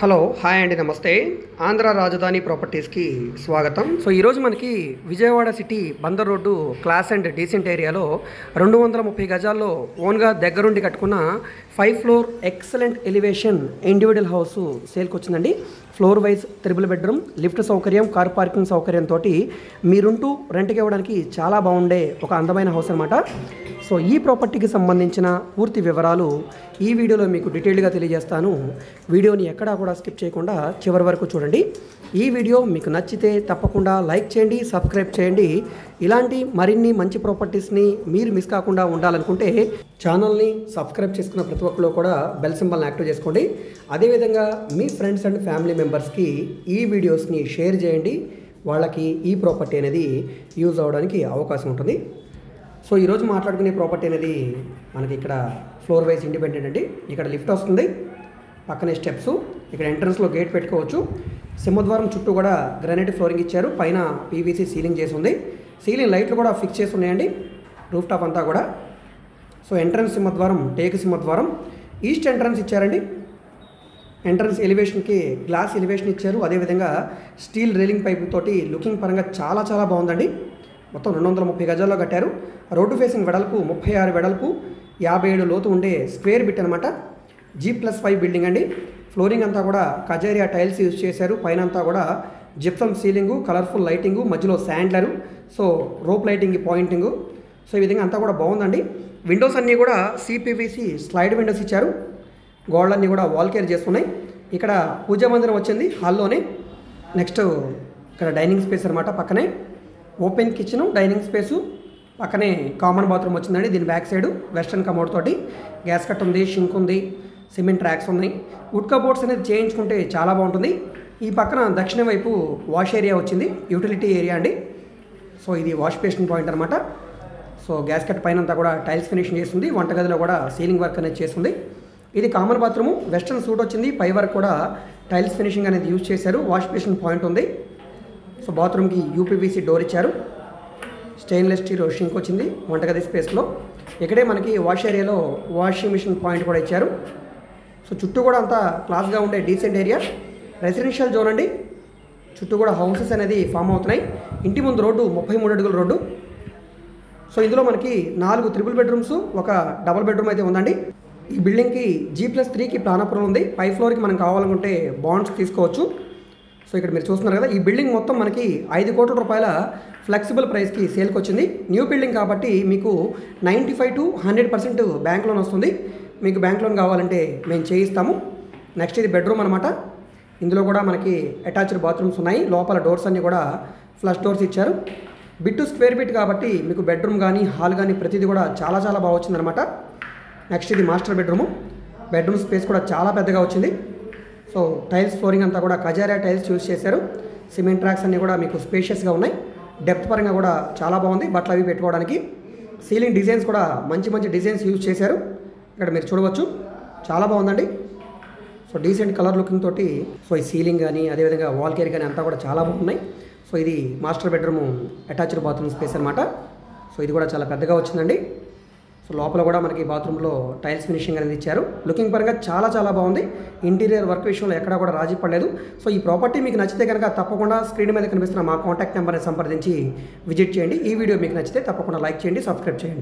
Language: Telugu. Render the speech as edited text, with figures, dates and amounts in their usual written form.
హలో హాయ్ అండి, నమస్తే. ఆంధ్ర రాజధాని ప్రాపర్టీస్కి స్వాగతం. సో ఈరోజు మనకి Vijayawada city Bandar road class and decent ఏరియాలో 230 గజాల్లో ఓన్గా దగ్గరుండి కట్టుకున్న 5 floor excellent elevation individual house సేల్కి వచ్చిందండి. Floor wise triple bedroom, lift సౌకర్యం, కార్ పార్కింగ్ సౌకర్యంతో మీరుంటూ రెంట్కి ఇవ్వడానికి చాలా బాగుండే ఒక అందమైన హౌస్ అనమాట. సో ఈ ప్రాపర్టీకి సంబంధించిన పూర్తి వివరాలు ఈ వీడియోలో మీకు డీటెయిల్గా తెలియజేస్తాను. వీడియోని ఎక్కడా కూడా స్కిప్ చేయకుండా చివరి వరకు చూడండి. ఈ వీడియో మీకు నచ్చితే తప్పకుండా లైక్ చేయండి, సబ్స్క్రైబ్ చేయండి. ఇలాంటి మరిన్ని మంచి ప్రాపర్టీస్ని మీరు మిస్ కాకుండా ఉండాలనుకుంటే ఛానల్ని సబ్స్క్రైబ్ చేసుకున్న ప్రతి ఒక్కరు కూడా బెల్ సింబల్ని యాక్టివ్ చేసుకోండి. అదేవిధంగా మీ ఫ్రెండ్స్ అండ్ ఫ్యామిలీ మెంబర్స్కి ఈ వీడియోస్ని షేర్ చేయండి. వాళ్ళకి ఈ ప్రాపర్టీ అనేది యూజ్ అవ్వడానికి అవకాశం ఉంటుంది. సో ఈరోజు మాట్లాడుకునే ప్రాపర్టీ అనేది మనకి ఇక్కడ ఫ్లోర్ వైజ్ ఇండిపెండెంట్ అండి. ఇక్కడ లిఫ్ట్ వస్తుంది, పక్కనే స్టెప్స్, ఇక్కడ ఎంట్రన్స్లో గేట్ పెట్టుకోవచ్చు. సింహద్వారం చుట్టూ కూడా గ్రానైట్ ఫ్లోరింగ్ ఇచ్చారు, పైన పీవీసీ సీలింగ్ చేసి ఉంది. సీలింగ్ లైట్లు కూడా ఫిక్స్ చేసి ఉన్నాయండి, రూఫ్ టాప్ అంతా కూడా. సో ఎంట్రన్స్ సింహద్వారం టేక్ సింహద్వారం, ఈస్ట్ ఎంట్రన్స్ ఇచ్చారండి. ఎంట్రన్స్ ఎలివేషన్కి గ్లాస్ ఎలివేషన్ ఇచ్చారు, అదేవిధంగా స్టీల్ రైలింగ్ పైప్ తోటి లుకింగ్ పరంగా చాలా చాలా బాగుందండి. మొత్తం 230 గజాల్లో కట్టారు. రోడ్డు ఫేసింగ్ వెడల్పు 36 వెడల్పు, 57 లోతు ఉండే స్క్వేర్ బిట్ అనమాట. G+5 బిల్డింగ్ అండి. ఫ్లోరింగ్ అంతా కూడా కజేరియా టైల్స్ యూజ్ చేశారు, పైన అంతా కూడా జిప్సమ్ సీలింగు, కలర్ఫుల్ లైటింగు, మధ్యలో శాండ్లరు, సో రోప్ లైటింగ్ పాయింటింగు. సో ఈ విధంగా అంతా కూడా బాగుందండి. విండోస్ అన్నీ కూడా CPVC స్లైడ్ విండోస్ ఇచ్చారు. గోడలన్నీ కూడా వాల్ కేర్ చేస్తున్నాయి. ఇక్కడ పూజా మందిరం వచ్చింది హాల్లోనే. నెక్స్ట్ ఇక్కడ డైనింగ్ స్పేస్ అనమాట, పక్కనే ఓపెన్ కిచెను, డైనింగ్ స్పేసు, పక్కనే కామన్ బాత్రూమ్ వచ్చిందండి. దీని బ్యాక్ సైడ్ వెస్టర్న్ కమోడ్ తోటి గ్యాస్ కట్ ఉంది, షింక్ ఉంది, సిమెంట్ ట్రాక్స్ ఉన్నాయి. వుడ్ కబోర్డ్స్ అనేది చేయించుకుంటే చాలా బాగుంటుంది. ఈ పక్కన దక్షిణ వైపు వాష్ ఏరియా వచ్చింది, యూటిలిటీ ఏరియా అండి. సో ఇది వాష్ బేసిన్ పాయింట్ అనమాట. సో గ్యాస్ కట్ పైన అంతా కూడా టైల్స్ ఫినిషింగ్ చేస్తుంది, వంటగదిలో కూడా సీలింగ్ వర్క్ అనేది చేస్తుంది. ఇది కామన్ బాత్రూము, వెస్టర్న్ సూట్ వచ్చింది, పై వరకు కూడా టైల్స్ ఫినిషింగ్ అనేది యూజ్ చేశారు. వాష్ బేసిన్ పాయింట్ ఉంది. సో బాత్రూమ్కి యూపీవీసీ డోర్ ఇచ్చారు. స్టెయిన్లెస్ స్టీల్ షింక్ వచ్చింది వంటగది స్పేస్లో. ఇక్కడే మనకి వాష్ ఏరియాలో వాషింగ్ మిషన్ పాయింట్ కూడా ఇచ్చారు. సో చుట్టూ కూడా అంతా క్లాస్గా ఉండే డీసెంట్ ఏరియా, రెసిడెన్షియల్ జోన్ అండి. చుట్టూ కూడా హౌసెస్ అనేది ఫామ్ అవుతున్నాయి. ఇంటి ముందు రోడ్డు 33 అడుగుల రోడ్డు. సో ఇందులో మనకి 4 త్రిబుల్ బెడ్రూమ్స్, ఒక డబుల్ బెడ్రూమ్ అయితే ఉందండి. ఈ బిల్డింగ్కి G+3కి ప్లాన్ అప్రూవల్ ఉంది. 5 ఫ్లోర్కి మనం కావాలనుకుంటే బాండ్స్ తీసుకోవచ్చు. సో ఇక్కడ మీరు చూస్తున్నారు కదా, ఈ బిల్డింగ్ మొత్తం మనకి 5 కోట్ల రూపాయల ఫ్లెక్సిబుల్ ప్రైస్కి సేల్కి వచ్చింది. న్యూ బిల్డింగ్ కాబట్టి మీకు 95 to 100% బ్యాంక్ లోన్ వస్తుంది. మీకు బ్యాంక్ లోన్ కావాలంటే మేము చేయిస్తాము. నెక్స్ట్ ఇది బెడ్రూమ్ అనమాట. ఇందులో కూడా మనకి అటాచ్డ్ బాత్రూమ్స్ ఉన్నాయి. లోపల డోర్స్ అన్నీ కూడా ఫ్లష్ డోర్స్ ఇచ్చారు. బిట్ స్క్వేర్ బిట్ కాబట్టి మీకు బెడ్రూమ్ కానీ హాల్ కానీ ప్రతిదీ కూడా చాలా చాలా బాగా వచ్చిందనమాట. నెక్స్ట్ ఇది మాస్టర్ బెడ్రూము. బెడ్రూమ్ స్పేస్ కూడా చాలా పెద్దగా వచ్చింది. సో టైల్స్ ఫ్లోరింగ్ అంతా కూడా కజారియా టైల్స్ యూజ్ చేశారు. సిమెంట్ ట్రాక్స్ అన్నీ కూడా మీకు స్పేషియస్గా ఉన్నాయి. డెప్త్ పరంగా కూడా చాలా బాగుంది బట్టలు అవి పెట్టుకోవడానికి. సీలింగ్ డిజైన్స్ కూడా మంచి మంచి డిజైన్స్ యూజ్ చేశారు. ఇక్కడ మీరు చూడవచ్చు, చాలా బాగుందండి. సో డీసెంట్ కలర్ లుకింగ్ తోటి సో ఈ సీలింగ్ కానీ అదేవిధంగా వాల్ కేర్ కానీ అంతా కూడా చాలా బాగున్నాయి. సో ఇది master bedroom attached bathroom space అనమాట. సో ఇది కూడా చాలా పెద్దగా వచ్చిందండి. సో లోపల కూడా మనకి బాత్రూంలో టైల్స్ ఫినిషింగ్ అనేది ఇచ్చారు. లుకింగ్ పరంగా చాలా చాలా బాగుంది. ఇంటీరియర్ వర్క్ విషయంలో ఎక్కడా కూడా రాజీ పడలేదు. సో ఈ ప్రాపర్టీ మీకు నచ్చితే కనుక తప్పకుండా స్క్రీన్ మీద కనిపిస్తున్న మా కాంటాక్ట్ నెంబర్ని సంప్రదించి విజిట్ చేయండి. ఈ వీడియో మీకు నచ్చితే తప్పకుండా లైక్ చేయండి, సబ్స్క్రైబ్ చేయండి.